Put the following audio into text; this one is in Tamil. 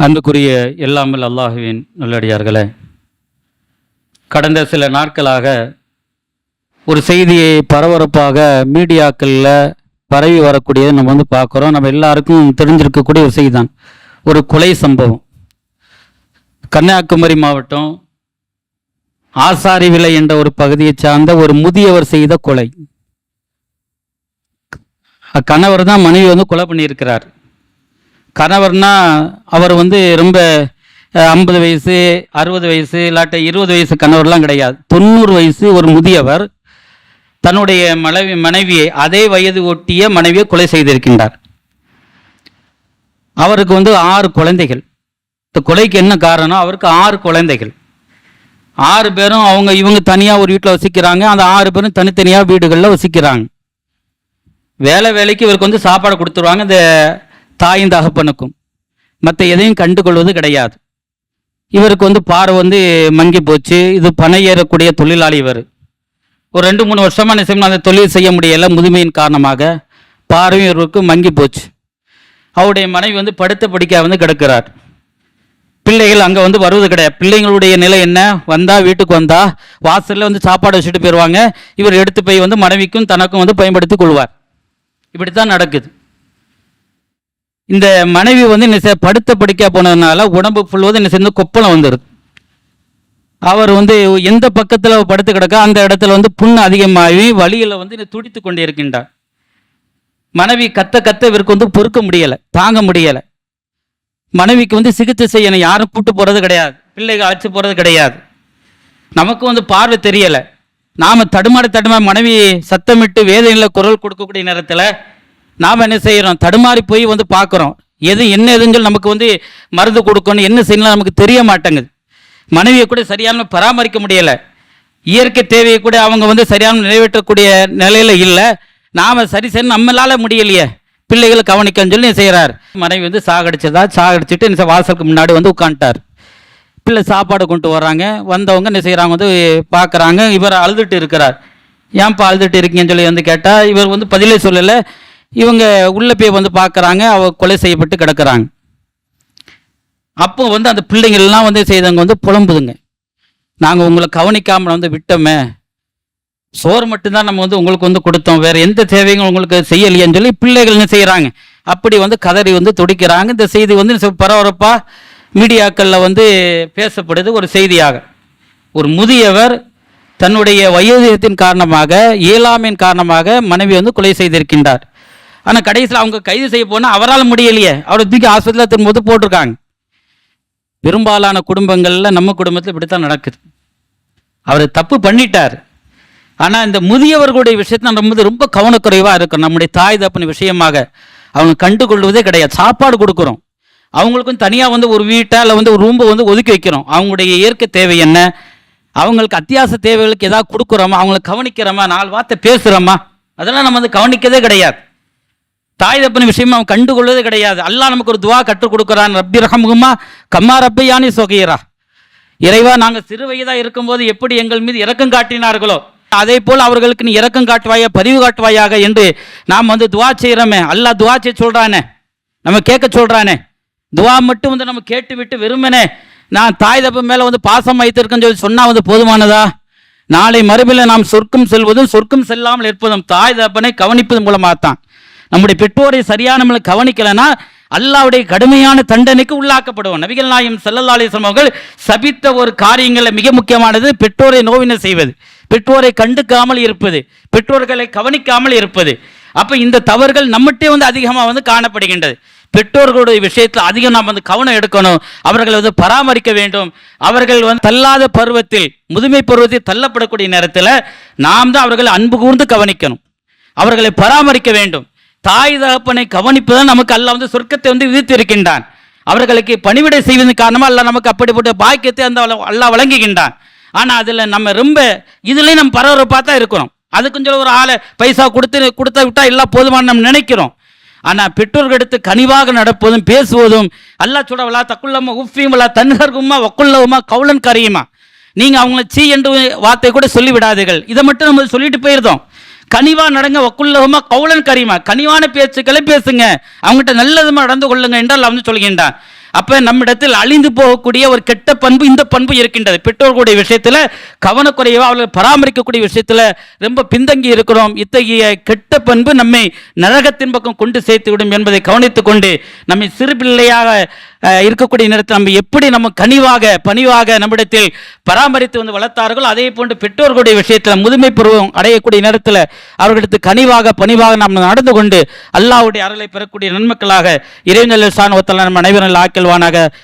அன்புக்குரிய எல்லாமல் அல்லாஹுவின் நல்லடியார்களே, கடந்த சில நாட்களாக ஒரு செய்தியை பரபரப்பாக மீடியாக்களில் பரவி வரக்கூடியதை நம்ம பார்க்குறோம். நம்ம எல்லாருக்கும் தெரிஞ்சிருக்கக்கூடிய ஒரு செய்தி தான். ஒரு கொலை சம்பவம். கன்னியாகுமரி மாவட்டம் ஆசாரி விலை என்ற ஒரு பகுதியை சார்ந்த ஒரு முதியவர் செய்த கொலை. கணவர் தான் மனைவி கொலை பண்ணியிருக்கிறார். கணவர்னா அவர் ரொம்ப 50 வயசு 60 வயசு இல்லாட்ட 20 வயசு கணவர்லாம் கிடையாது. 90 வயசு ஒரு முதியவர் தன்னுடைய மனைவியை, அதே வயது ஒட்டிய மனைவியை கொலை செய்திருக்கின்றார். அவருக்கு 6 குழந்தைகள். இந்த கொலைக்கு என்ன காரணம்? அவருக்கு 6 குழந்தைகள். 6 பேரும் இவங்க தனியாக ஒரு வீட்டில் வசிக்கிறாங்க. அந்த 6 பேரும் தனித்தனியாக வீடுகளில் வசிக்கிறாங்க. வேலைக்கு இவருக்கு சாப்பாடு கொடுத்துருவாங்க. இந்த தாயும் தகப்பனுக்கும் மற்ற எதையும் கண்டுகொள்வது கிடையாது. இவருக்கு பார்வை மங்கி போச்சு. இது பனை ஏறக்கூடிய தொழிலாளி. இவர் ஒரு 2-3 வருஷமாக அந்த தொழில் செய்ய முடியலை. முதுமையின் காரணமாக பார்வையும் இவருக்கு மங்கி போச்சு. அவருடைய மனைவி படுத்த படிக்க கிடக்கிறார். பிள்ளைகள் அங்கே வருவது கிடையாது. பிள்ளைங்களுடைய நிலை என்ன? வீட்டுக்கு வந்தா வாசலில் சாப்பாடு வச்சுட்டு போயிடுவாங்க. இவர் எடுத்து போய் மனைவிக்கும் தனக்கும் பயன்படுத்தி கொள்வார். இப்படித்தான் நடக்குது. இந்த மனைவி படுத்த படிக்க போனதுனால உடம்பு ஃபுல்வது கொப்பளம் வந்துடுது. அவர் எந்த பக்கத்தில் படுத்து கிடக்க அந்த இடத்துல புண்ணு அதிகமாகி வலியில் துடித்து கொண்டே இருக்கின்றார். மனைவி கத்த இவருக்கு பொறுக்க முடியலை, தாங்க முடியலை. மனைவிக்கு சிகிச்சை செய்யணும். யாரும் கூட்டு போகிறது கிடையாது, பிள்ளைகள் அழைச்சி போகிறது கிடையாது. நமக்கு பார்வை தெரியலை. நாம் தடுமாறி மனைவி சத்தமிட்டு வேதனையில் குரல் கொடுக்கக்கூடிய நேரத்தில் நாம் என்ன செய்கிறோம்? தடுமாறி போய் பார்க்குறோம். எதுன்னு சொல்லி நமக்கு மருந்து கொடுக்கணும், என்ன செய்யணும் நமக்கு தெரிய மாட்டேங்குது. மனைவியை கூட சரியான பராமரிக்க முடியலை. இயற்கை தேவையை கூட அவங்க சரியான நிறைவேற்றக்கூடிய நிலையில் இல்லை. நாம் சரி செய்ய நம்மளால முடியலையே, பிள்ளைகளை கவனிக்கன்னு சொல்லி செய்கிறார். மனைவி சாகடிச்சிட்டு வாசலுக்கு முன்னாடி உட்காந்துட்டார். பிள்ளை சாப்பாடு கொண்டு வர்றாங்க. வந்தவங்க என்ன செய்கிறாங்க? பார்க்குறாங்க. இவர் அழுதுட்டு இருக்கிறார். ஏன்ப்பா அழுதுட்டு இருக்கீங்கன்னு சொல்லி கேட்டால் இவர் பதிலே சொல்லலை. இவங்க உள்ளே போய் பார்க்குறாங்க. அவ கொலை செய்யப்பட்டு கிடக்கிறாங்க. அப்போ அந்த பிள்ளைங்கள்லாம் செய்தவங்க புலம்புதுங்க. நாங்கள் உங்களை கவனிக்காமல் விட்டோமே, சோறு மட்டும்தான் நம்ம உங்களுக்கு கொடுத்தோம், வேறு எந்த தேவையும் உங்களுக்கு செய்யலையேன்னு சொல்லி பிள்ளைகள் என்ன செய்கிறாங்க? அப்படி கதறி துடிக்கிறாங்க. இந்த செய்தி பரபரப்பாக மீடியாக்களில் பேசப்படுது ஒரு செய்தியாக. ஒரு முதியவர் தன்னுடைய வயோதிகத்தின் காரணமாக, இயலாமையின் காரணமாக மனைவி கொலை செய்திருக்கின்றார். ஆனால் கடைசியில் அவங்க கைது செய்ய போனால் அவரால் முடியலையே. அவரை தூக்கி ஆஸ்பத்திரியில் திரும்ப போட்டிருக்காங்க. பெரும்பாலான குடும்பங்களில், நம்ம குடும்பத்தில் இப்படித்தான் நடக்குது. அவர் தப்பு பண்ணிட்டார். ஆனால் இந்த முதியவர்களுடைய விஷயத்தை நம்ம ரொம்ப கவனக்குறைவாக இருக்கும். நம்முடைய தாய் தப்புன விஷயமாக அவங்க கண்டுகொள்வதே கிடையாது. சாப்பாடு கொடுக்குறோம், அவங்களுக்கும் தனியாக ஒரு வீட்டை இல்லை ஒரு ரூம்பை ஒதுக்கி வைக்கிறோம். அவங்களுடைய இயற்கை தேவை என்ன, அவங்களுக்கு அத்தியாவசிய தேவைகளுக்கு ஏதாவது கொடுக்குறோமா, அவங்களை கவனிக்கிறோமா, 4 வார்த்தை பேசுகிறோமா, அதெல்லாம் நம்ம கவனிக்கதே கிடையாது. தாய் தப்புன விஷயமா அவன் கண்டுகொள்வதே கிடையாது. அல்லாஹ் நமக்கு ஒரு துவா கற்றுக் கொடுக்குறான். ரப்பி ரஹம்ஹுமா கம்மா ரப்பயானி சொகீரா. இறைவா, நாங்கள் சிறு வயதாக இருக்கும்போது எப்படி எங்கள் மீது இரக்கம் காட்டினார்களோ அதே போல் அவர்களுக்கு நீ இரக்கம் காட்டுவாயா, பரிவு காட்டுவாயாக என்று நாம் துவா செய்கிறோமே. அல்லாஹ் துவா செய்ய சொல்கிறானே, நம்ம கேட்க சொல்கிறானே. துவா மட்டும் நம்ம கேட்டு விட்டு வெறுமனே நான் தாய் தப்பு மேலே பாசம் வைத்திருக்கேன்னு சொல்லி சொன்னால் போதுமானதா? நாளை மறுமையில் நாம் சொர்க்கம் செல்வதும் சொர்க்கம் செல்லாமல் இருப்பதும் தாய் தப்பனை கவனிப்பது மூலமாக தான். நம்முடைய பெற்றோரை சரியான முறையில் கவனிக்கலைன்னா அல்லாஹ்வுடைய கடுமையான தண்டனைக்கு உள்ளாக்கப்படுவோம். நபிகள் நாயகம் ஸல்லல்லாஹு அலைஹி வஸல்லம் அவர்கள் சபித்த ஒரு காரியங்களில் மிக முக்கியமானது பெற்றோரை நோவினை செய்வது, பெற்றோரை கண்டுக்காமல் இருப்பது, பெற்றோர்களை கவனிக்காமல் இருப்பது. அப்போ இந்த தவறுகள் நம்மகிட்டே அதிகமாக காணப்படுகின்றது. பெற்றோர்களுடைய விஷயத்தில் அதிகம் நாம் கவனம் எடுக்கணும். அவர்களை பராமரிக்க வேண்டும். அவர்கள் தள்ளாத பருவத்தில், முதுமை பருவத்தில் தள்ளப்படக்கூடிய நேரத்தில் நாம் தான் அவர்களை அன்பு கூர்ந்து கவனிக்கணும், அவர்களை பராமரிக்க வேண்டும். தாய் தகப்பனை கவனிப்புதான் நமக்கு அல்லாஹ் சொர்க்கத்தை விதித்து இருக்கின்றான். அவர்களுக்கு பணிவிடை செய்வதன் காரணமாக அல்லாஹ் நமக்கு அப்படிப்பட்ட பாக்கியத்தை அல்லாஹ் வழங்குகின்றான். ஆனால் அதில் நம்ம ரொம்ப இதுலேயும் நம்ம பரபரப்பாக தான் இருக்கிறோம். அதுக்கும் சொல்ல ஒரு ஆளை பைசா கொடுத்த விட்டால் எல்லாம் போதுமான நம்ம நினைக்கிறோம். ஆனால் பெற்றோர்கள் எடுத்து கனிவாக நடப்பதும் பேசுவதும் அல்லாஹ் சொல்றவளா தக்குள்ளமா உஃபியுமலா தன்ஹர்குமா வக்குள்ளவுமா கவுலன் கரியுமா. நீங்கள் அவங்கள சீ என்று வார்த்தை கூட சொல்லி விடாதீர்கள். இதை மட்டும் நம்ம சொல்லிட்டு போயிருந்தோம். கனிவா நடங்க, வக்குள்ளவுமா கவுலன் கரியுமா, கனிவான பேச்சுக்களை பேசுங்க, அவங்ககிட்ட நல்லதுமா நடந்து கொள்ளுங்க என்றால் சொல்கின்றான். அப்ப நம்மிடத்தில் அழிந்து போகக்கூடிய ஒரு கெட்ட பண்பு இந்த பண்பு இருக்கின்றது. பெற்றோர்களுடைய விஷயத்துல கவனக்குறைவா அவர்களை பராமரிக்கக்கூடிய விஷயத்துல ரொம்ப பின்தங்கி இருக்கிறோம். இத்தகைய கெட்ட பண்பு நம்மை நரகத்தின் பக்கம் கொண்டு சேர்த்துவிடும் என்பதை கவனித்துக் கொண்டு நம்மை சிறு பிள்ளையாக இருக்கக்கூடிய நேரத்தில் நம்ம எப்படி நம்ம கனிவாக பணிவாக நம்மிடத்தில் பராமரித்து வந்து வளர்த்தார்களோ அதே போன்று பெற்றோர்களுடைய விஷயத்தில் முதுமை பருவம் அடையக்கூடிய நேரத்தில் அவர்களுக்கு கனிவாக பணிவாக நாம் நடந்து கொண்டு அல்லாஹ்வுடைய அருளை பெறக்கூடிய நன்மக்களாக இறைவன் நம்ம அனைவரும் ஆக்கல்வானாக.